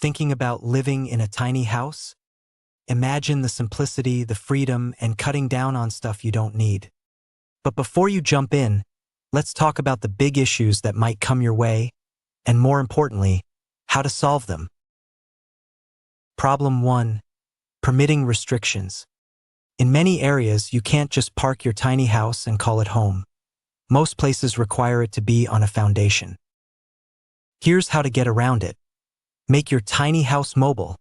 Thinking about living in a tiny house? Imagine the simplicity, the freedom, and cutting down on stuff you don't need. But before you jump in, let's talk about the big issues that might come your way, and more importantly, how to solve them. Problem 1. Permitting restrictions. In many areas, you can't just park your tiny house and call it home. Most places require it to be on a foundation. Here's how to get around it. Make your tiny house mobile.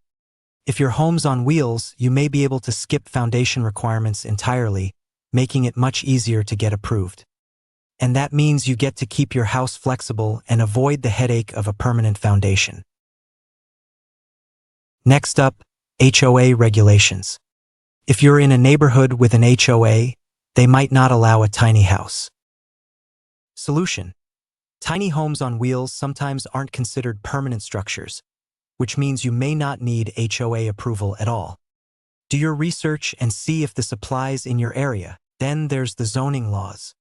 If your home's on wheels, you may be able to skip foundation requirements entirely, making it much easier to get approved. And that means you get to keep your house flexible and avoid the headache of a permanent foundation. Next up, HOA regulations. If you're in a neighborhood with an HOA, they might not allow a tiny house. Solution. Tiny homes on wheels sometimes aren't considered permanent structures, which means you may not need HOA approval at all. Do your research and see if this applies in your area. Then there's the zoning laws.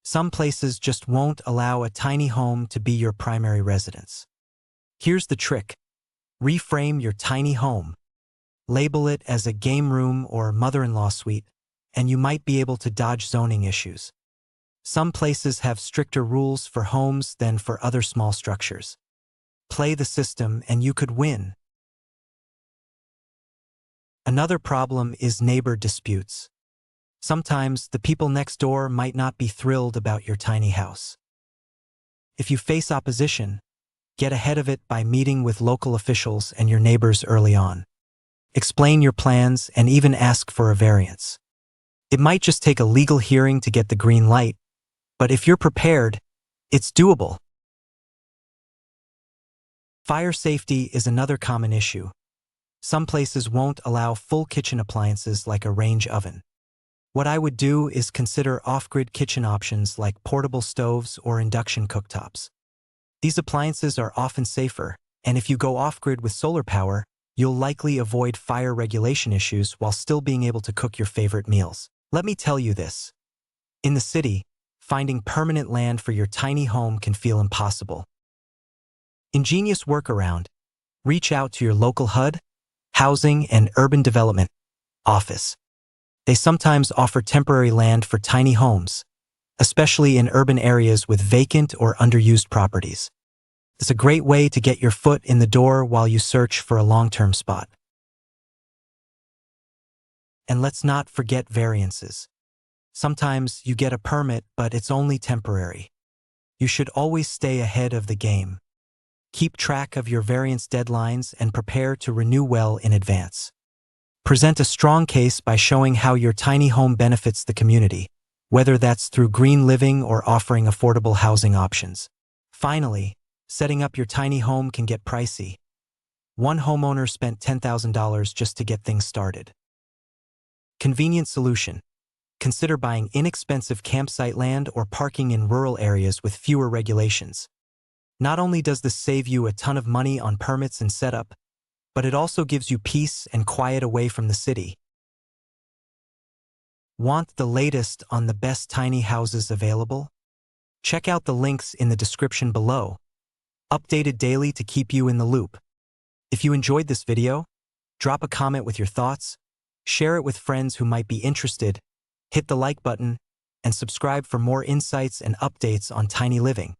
Some places just won't allow a tiny home to be your primary residence. Here's the trick. Reframe your tiny home. Label it as a game room or mother-in-law suite, and you might be able to dodge zoning issues. Some places have stricter rules for homes than for other small structures. Play the system and you could win. Another problem is neighbor disputes. Sometimes the people next door might not be thrilled about your tiny house. If you face opposition, get ahead of it by meeting with local officials and your neighbors early on. Explain your plans and even ask for a variance. It might just take a legal hearing to get the green light, but if you're prepared, it's doable. Fire safety is another common issue. Some places won't allow full kitchen appliances like a range oven. What I would do is consider off-grid kitchen options like portable stoves or induction cooktops. These appliances are often safer, and if you go off-grid with solar power, you'll likely avoid fire regulation issues while still being able to cook your favorite meals. Let me tell you this. In the city, finding permanent land for your tiny home can feel impossible. Ingenious workaround. Reach out to your local HUD, Housing and Urban Development office. They sometimes offer temporary land for tiny homes, especially in urban areas with vacant or underused properties. It's a great way to get your foot in the door while you search for a long-term spot. And let's not forget variances. Sometimes you get a permit, but it's only temporary. You should always stay ahead of the game. Keep track of your variance deadlines and prepare to renew well in advance. Present a strong case by showing how your tiny home benefits the community, whether that's through green living or offering affordable housing options. Finally, setting up your tiny home can get pricey. One homeowner spent $10,000 just to get things started. Convenient solution. Consider buying inexpensive campsite land or parking in rural areas with fewer regulations. Not only does this save you a ton of money on permits and setup, but it also gives you peace and quiet away from the city. Want the latest on the best tiny houses available? Check out the links in the description below. Updated daily to keep you in the loop. If you enjoyed this video, drop a comment with your thoughts, share it with friends who might be interested, hit the like button, and subscribe for more insights and updates on tiny living.